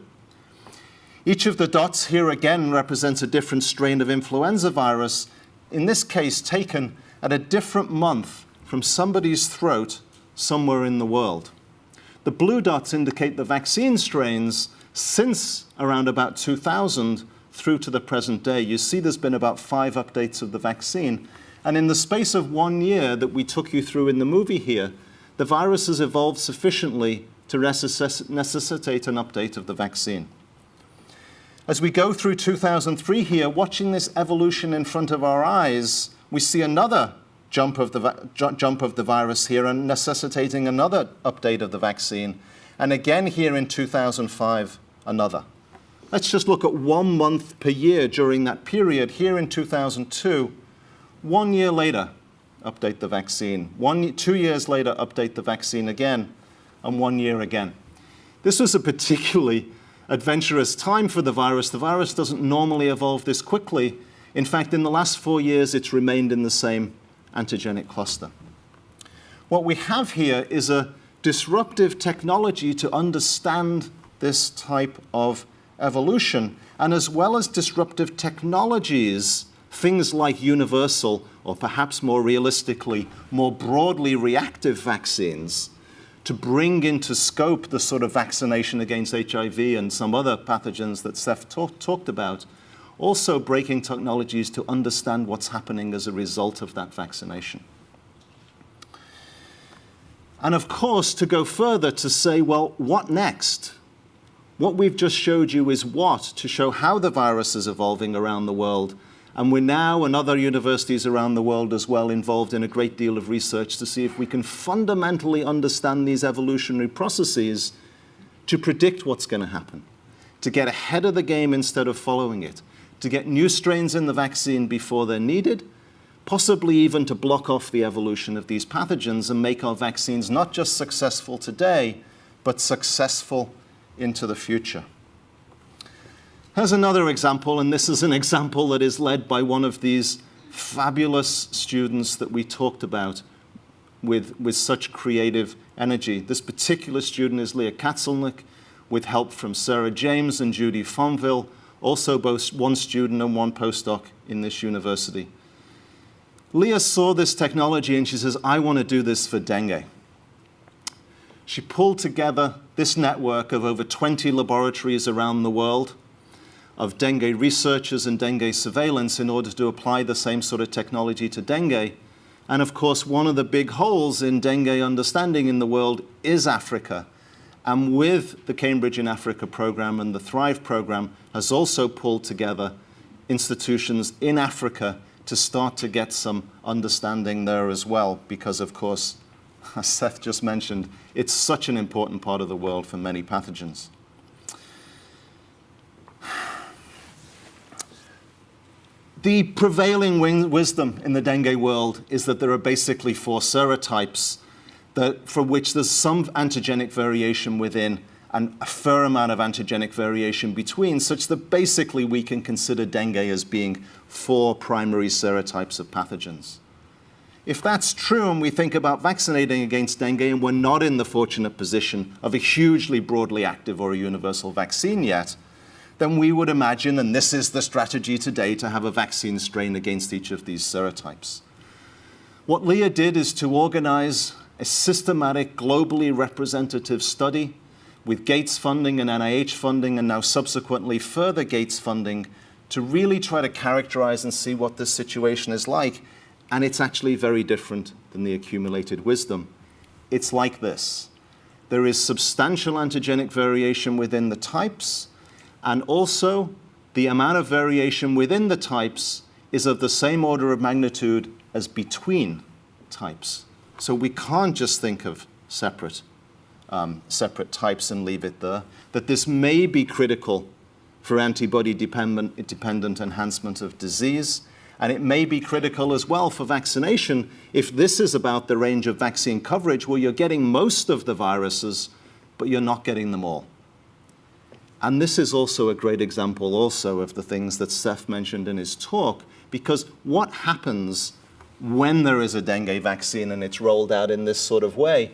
Each of the dots here again represents a different strain of influenza virus, in this case taken at a different month from somebody's throat somewhere in the world. The blue dots indicate the vaccine strains since around about 2000 through to the present day. You see there's been about 5 updates of the vaccine. And in the space of 1 year that we took you through in the movie here, the virus has evolved sufficiently to necessitate an update of the vaccine. As we go through 2003 here, watching this evolution in front of our eyes, we see another jump of the virus here and necessitating another update of the vaccine. And again here in 2005, another. Let's just look at 1 month per year during that period. Here in 2002, 1 year later, update the vaccine. 2 years later, update the vaccine again, and 1 year again. This was a particularly adventurous time for the virus. The virus doesn't normally evolve this quickly. In fact, in the last 4 years, it's remained in the same antigenic cluster. What we have here is a disruptive technology to understand this type of evolution, and as well as disruptive technologies, things like universal, or perhaps more realistically, more broadly reactive vaccines, to bring into scope the sort of vaccination against HIV and some other pathogens that Seth talked about, also breaking technologies to understand what's happening as a result of that vaccination. And of course, to go further, to say, well, what next? What we've just showed you is what, to show how the virus is evolving around the world. And we're now, and other universities around the world as well, involved in a great deal of research to see if we can fundamentally understand these evolutionary processes to predict what's going to happen, to get ahead of the game instead of following it, to get new strains in the vaccine before they're needed, possibly even to block off the evolution of these pathogens and make our vaccines not just successful today, but successful into the future. Here's another example, and this is an example that is led by one of these fabulous students that we talked about with such creative energy. This particular student is Leah Katzelnick, with help from Sarah James and Judy Fonville, also both one student and one postdoc in this university. Leah saw this technology and she says, I want to do this for dengue. She pulled together this network of over 20 laboratories around the world, of dengue researchers and dengue surveillance in order to apply the same sort of technology to dengue. And of course, one of the big holes in dengue understanding in the world is Africa. And with the Cambridge in Africa program and the Thrive program has also pulled together institutions in Africa to start to get some understanding there as well, because of course, as Seth just mentioned, it's such an important part of the world for many pathogens. The prevailing wisdom in the dengue world is that there are basically 4 serotypes for which there's some antigenic variation within and a fair amount of antigenic variation between, such that basically we can consider dengue as being 4 primary serotypes of pathogens. If that's true and we think about vaccinating against dengue and we're not in the fortunate position of a hugely broadly active or a universal vaccine yet, then we would imagine, and this is the strategy today, to have a vaccine strain against each of these serotypes. What Leah did is to organize a systematic, globally representative study with Gates funding and NIH funding, and now subsequently further Gates funding, to really try to characterize and see what this situation is like. And it's actually very different than the accumulated wisdom. It's like this. There is substantial antigenic variation within the types, and also the amount of variation within the types is of the same order of magnitude as between types. So we can't just think of separate types and leave it there, that this may be critical for antibody-dependent enhancement of disease, and it may be critical as well for vaccination if this is about the range of vaccine coverage where you're getting most of the viruses, but you're not getting them all. And this is also a great example also of the things that Seth mentioned in his talk, because what happens when there is a dengue vaccine and it's rolled out in this sort of way?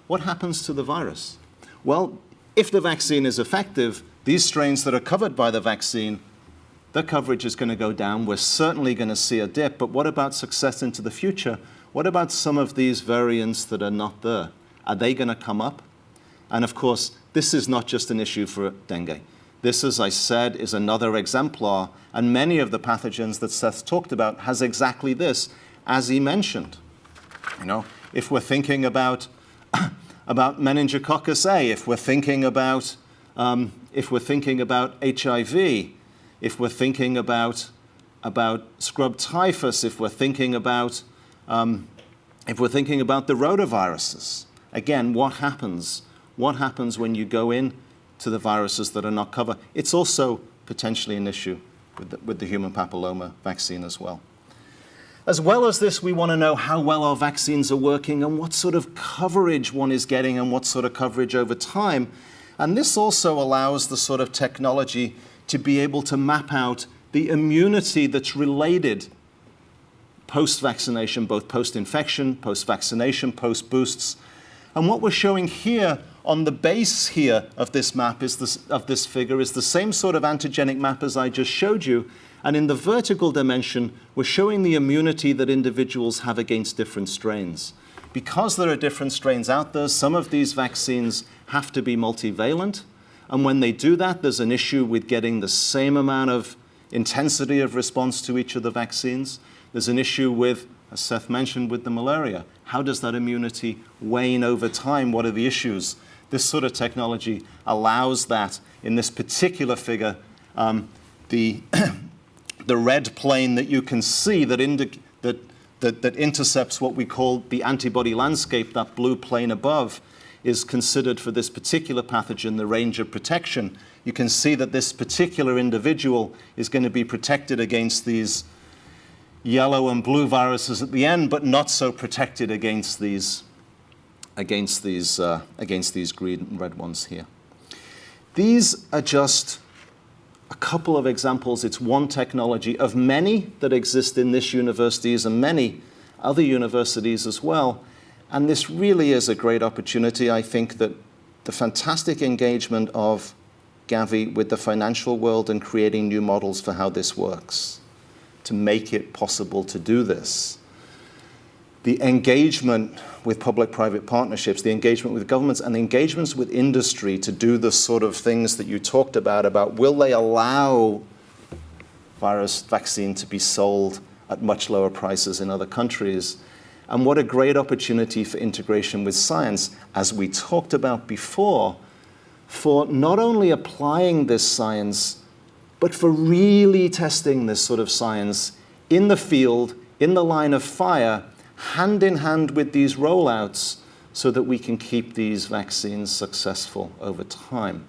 What happens to the virus? Well, if the vaccine is effective, these strains that are covered by the vaccine, their coverage is going to go down. We're certainly going to see a dip, but what about success into the future? What about some of these variants that are not there? Are they going to come up? And of course, this is not just an issue for dengue. This, as I said, is another exemplar, and many of the pathogens that Seth talked about has exactly this, as he mentioned. You know, if we're thinking about meningococcus A, if we're thinking about HIV, if we're thinking about scrub typhus, if we're thinking about If we're thinking about the rotaviruses, again, what happens? What happens when you go in to the viruses that are not covered? It's also potentially an issue with the human papilloma vaccine as well. As well as this, we want to know how well our vaccines are working and what sort of coverage one is getting and what sort of coverage over time. And this also allows the sort of technology to be able to map out the immunity that's related post-vaccination, both post-infection, post-vaccination, post-boosts. And what we're showing here on the base here of this map of this figure is the same sort of antigenic map as I just showed you. And in the vertical dimension, we're showing the immunity that individuals have against different strains. Because there are different strains out there, some of these vaccines have to be multivalent. And when they do that, there's an issue with getting the same amount of intensity of response to each of the vaccines. There's an issue with, as Seth mentioned, with the malaria. How does that immunity wane over time? What are the issues? This sort of technology allows that. In this particular figure, the red plane that you can see that intercepts what we call the antibody landscape, that blue plane above, is considered for this particular pathogen the range of protection. You can see that this particular individual is going to be protected against these yellow and blue viruses at the end, but not so protected against these green and red ones here. These are just a couple of examples. It's one technology of many that exist in this universities and many other universities as well. And this really is a great opportunity. I think that the fantastic engagement of GAVI with the financial world and creating new models for how this works to make it possible to do this. The engagement with public-private partnerships, the engagement with governments, and the engagements with industry to do the sort of things that you talked about will they allow virus vaccine to be sold at much lower prices in other countries? And what a great opportunity for integration with science, as we talked about before, for not only applying this science, but for really testing this sort of science in the field, in the line of fire, hand in hand with these rollouts so that we can keep these vaccines successful over time.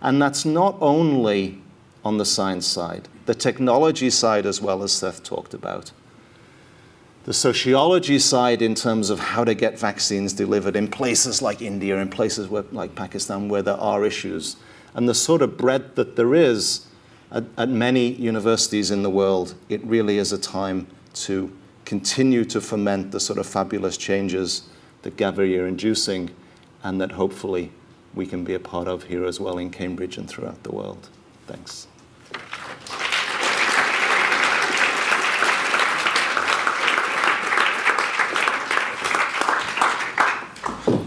And that's not only on the science side, the technology side as well, as Seth talked about. The sociology side in terms of how to get vaccines delivered in places like India, in places like Pakistan where there are issues, and the sort of breadth that there is at many universities in the world. It really is a time to continue to foment the sort of fabulous changes that GAVI are inducing and that hopefully we can be a part of here as well in Cambridge and throughout the world. Thanks.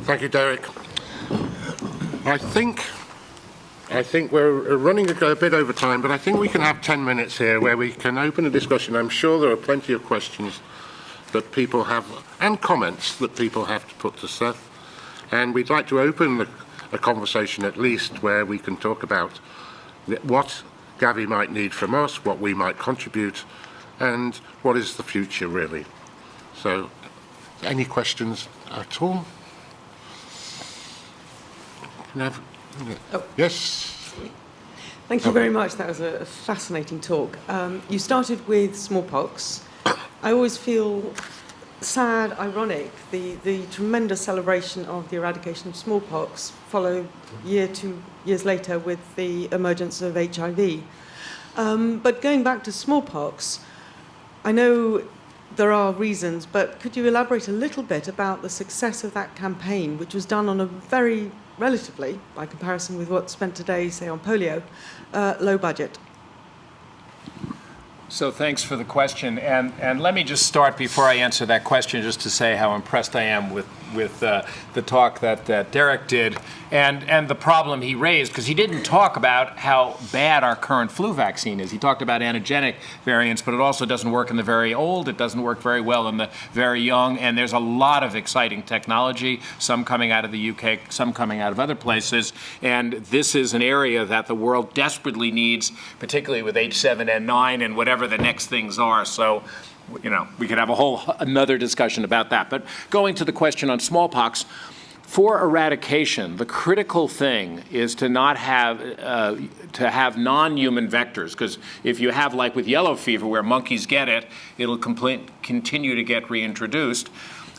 Thank you, Derek. I think we're running a bit over time, but I think we can have 10 minutes here where we can open a discussion. I'm sure there are plenty of questions that people have and comments that people have to put to Seth. And we'd like to open a conversation at least where we can talk about what GAVI might need from us, what we might contribute, and what is the future really. So, any questions at all? Yes. Thank you very much. That was a fascinating talk. You started with smallpox. I always feel sad, ironic, the tremendous celebration of the eradication of smallpox followed 2 years later with the emergence of HIV. But going back to smallpox, I know there are reasons, but could you elaborate a little bit about the success of that campaign, which was done on a very relatively, by comparison with what's spent today, say, on polio, low budget? So thanks for the question. And let me just start before I answer that question just to say how impressed I am with the talk that Derek did and the problem he raised, because he didn't talk about how bad our current flu vaccine is. He talked about antigenic variants, but it also doesn't work in the very old. It doesn't work very well in the very young. And there's a lot of exciting technology, some coming out of the UK, some coming out of other places. And this is an area that the world desperately needs, particularly with H7N9 and whatever the next things are. So you know, we could have another discussion about that. But going to the question on smallpox, for eradication, the critical thing is to not have non-human vectors, because if you have, like with yellow fever, where monkeys get it, it'll continue to get reintroduced.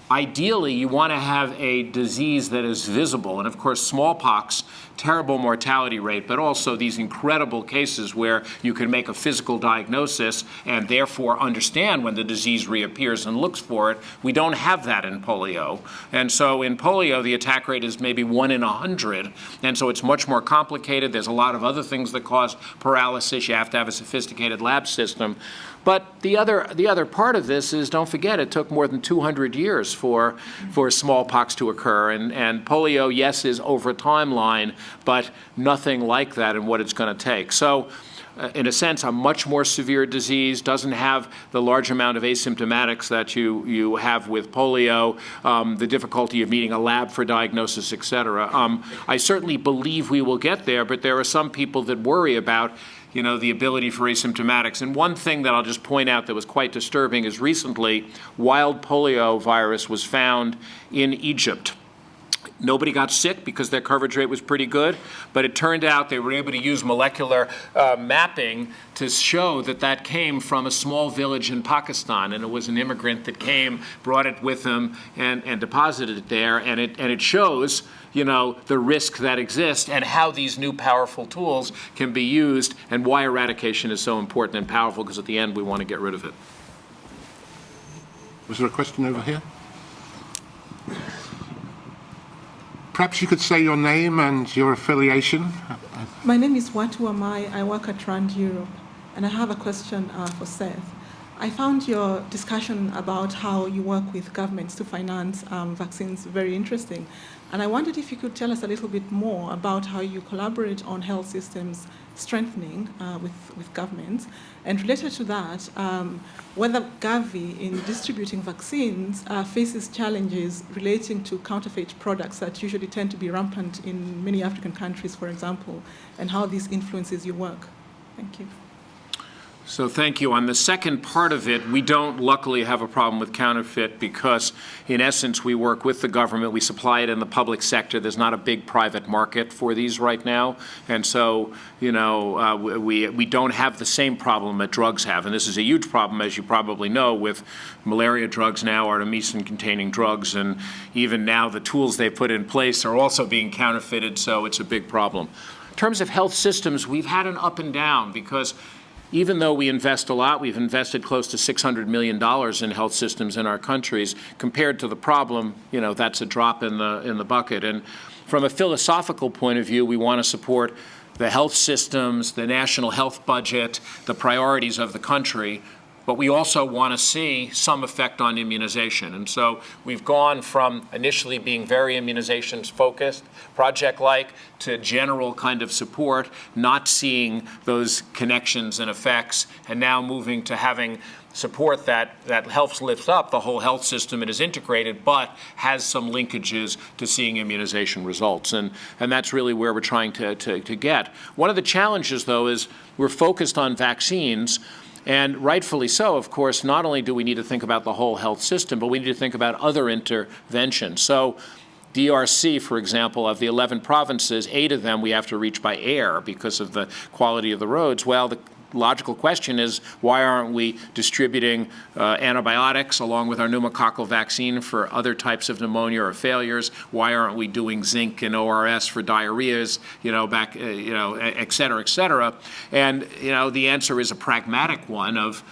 Ideally, you want to have a disease that is visible, and of course, smallpox, terrible mortality rate, but also these incredible cases where you can make a physical diagnosis and therefore understand when the disease reappears and looks for it. We don't have that in polio. And so in polio, the attack rate is maybe 1 in 100. And so it's much more complicated. There's a lot of other things that cause paralysis. You have to have a sophisticated lab system. But the other part of this is, don't forget, it took more than 200 years for smallpox to occur. And polio, yes, is over a timeline, but nothing like that in what it's going to take. So in a sense, a much more severe disease, doesn't have the large amount of asymptomatics that you have with polio, the difficulty of needing a lab for diagnosis, et cetera. I certainly believe we will get there, but there are some people that worry about the ability for asymptomatics. And one thing that I'll just point out that was quite disturbing is recently, wild polio virus was found in Egypt. Nobody got sick because their coverage rate was pretty good, but it turned out they were able to use molecular mapping to show that that came from a small village in Pakistan, and it was an immigrant that came, brought it with him, and deposited it there, and it shows the risk that exists and how these new powerful tools can be used and why eradication is so important and powerful, because at the end we want to get rid of it. Was there a question over here? Perhaps you could say your name and your affiliation. My name is Watu Amai. I work at RAND Europe, and I have a question for Seth. I found your discussion about how you work with governments to finance vaccines very interesting. And I wondered if you could tell us a little bit more about how you collaborate on health systems strengthening with governments. And related to that, whether GAVI in distributing vaccines faces challenges relating to counterfeit products that usually tend to be rampant in many African countries, for example, and how this influences your work. Thank you. So thank you. On the second part of it, we don't luckily have a problem with counterfeit because, in essence, we work with the government. We supply it in the public sector. There's not a big private market for these right now. And so, we don't have the same problem that drugs have. And this is a huge problem, as you probably know, with malaria drugs now, artemisinin-containing drugs. And even now, the tools they put in place are also being counterfeited. So it's a big problem. In terms of health systems, we've had an up and down because even though we invest a lot, we've invested close to $600 million in health systems in our countries. Compared to the problem, that's a drop in the bucket. And from a philosophical point of view, we want to support the health systems, the national health budget, the priorities of the country. But we also want to see some effect on immunization. And so we've gone from initially being very immunizations-focused, project-like, to general kind of support, not seeing those connections and effects, and now moving to having support that helps lift up the whole health system and is integrated, but has some linkages to seeing immunization results. And that's really where we're trying to get. One of the challenges, though, is we're focused on vaccines. And rightfully so, of course, not only do we need to think about the whole health system, but we need to think about other interventions. So DRC, for example, of the 11 provinces, 8 of them we have to reach by air because of the quality of the roads. Well, the logical question is, why aren't we distributing antibiotics along with our pneumococcal vaccine for other types of pneumonia or failures? Why aren't we doing zinc and ORS for diarrheas, et cetera, et cetera? And, the answer is a pragmatic one of,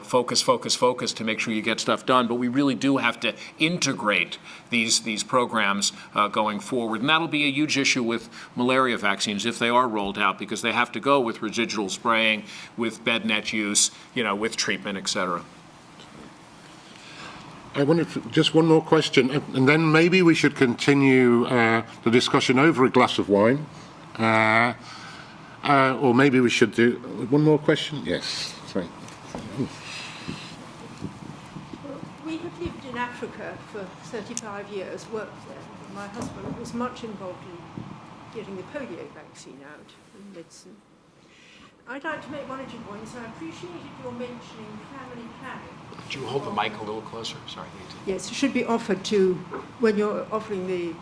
focus to make sure you get stuff done. But we really do have to integrate these programs going forward. And that'll be a huge issue with malaria vaccines if they are rolled out, because they have to go with residual spraying, with bed net use, with treatment, et cetera. I wonder if just one more question, and then maybe we should continue the discussion over a glass of wine. Or maybe we should do one more question. Yes. Sorry. We have lived in Africa for 35 years, worked there. My husband was much involved in getting the polio vaccine out and medicine. I'd like to make one or two points. I appreciated your mentioning family planning. Could you hold the mic a little closer? Sorry. Yes, it should be offered to, when you're offering the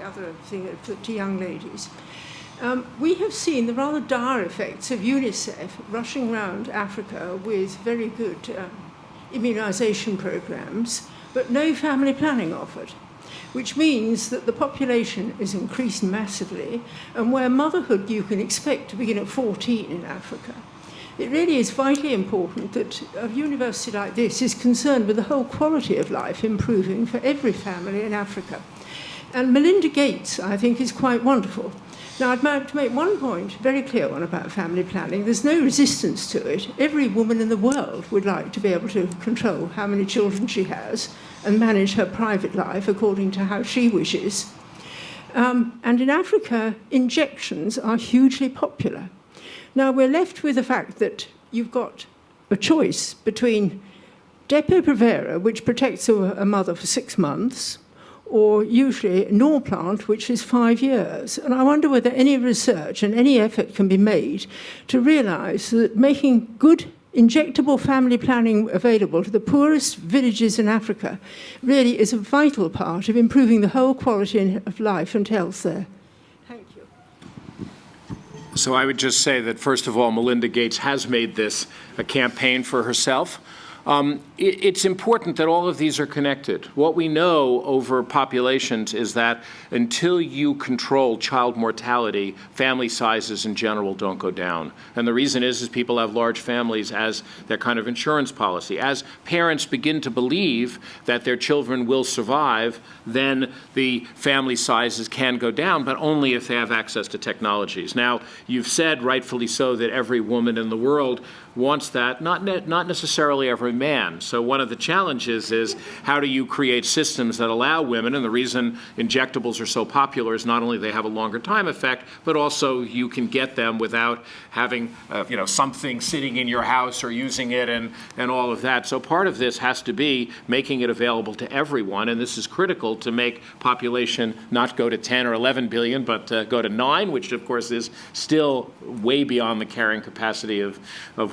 other thing to young ladies. We have seen the rather dire effects of UNICEF rushing around Africa with very good immunisation programmes, but no family planning offered, which means that the population is increased massively, and where motherhood you can expect to begin at 14 in Africa. It really is vitally important that a university like this is concerned with the whole quality of life improving for every family in Africa. And Melinda Gates, I think, is quite wonderful. Now, I'd like to make one point, very clear one, about family planning. There's no resistance to it. Every woman in the world would like to be able to control how many children she has and manage her private life according to how she wishes. And in Africa, injections are hugely popular. Now, we're left with the fact that you've got a choice between Depo-Provera, which protects a mother for 6 months, or usually Norplant, which is 5 years. And I wonder whether any research and any effort can be made to realise that making good injectable family planning available to the poorest villages in Africa really is a vital part of improving the whole quality of life and health there. Thank you. So I would just say that, first of all, Melinda Gates has made this a campaign for herself. It's important that all of these are connected. What we know over populations is that until you control child mortality, family sizes in general don't go down. And the reason is people have large families as their kind of insurance policy. As parents begin to believe that their children will survive, then the family sizes can go down, but only if they have access to technologies. Now, you've said, rightfully so, that every woman in the world wants that, not necessarily every man. So one of the challenges is how do you create systems that allow women, and the reason injectables are so popular is not only they have a longer time effect, but also you can get them without having something sitting in your house or using it and all of that. So part of this has to be making it available to everyone, and this is critical to make population not go to 10 or 11 billion, but go to 9, which of course is still way beyond the carrying capacity of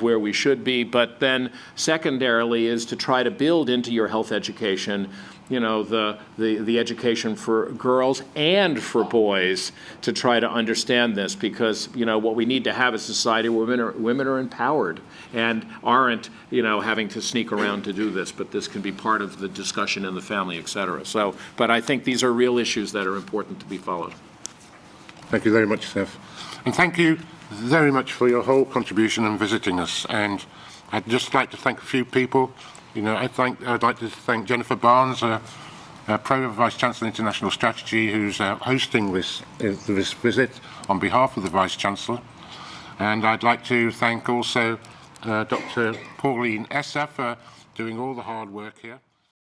where we should be. But then secondarily is to try to build into your health education, the education for girls and for boys to try to understand this, because what we need to have is a society where women are empowered and aren't having to sneak around to do this, but this can be part of the discussion in the family, et cetera. So, but I think these are real issues that are important to be followed. Thank you very much, Seth. And thank you very much for your whole contribution and visiting us. And I'd just like to thank a few people. I'd like to thank Jennifer Barnes, Pro Vice Chancellor International Strategy, who's hosting this visit on behalf of the Vice Chancellor. And I'd like to thank also Dr. Pauline Esser for doing all the hard work here.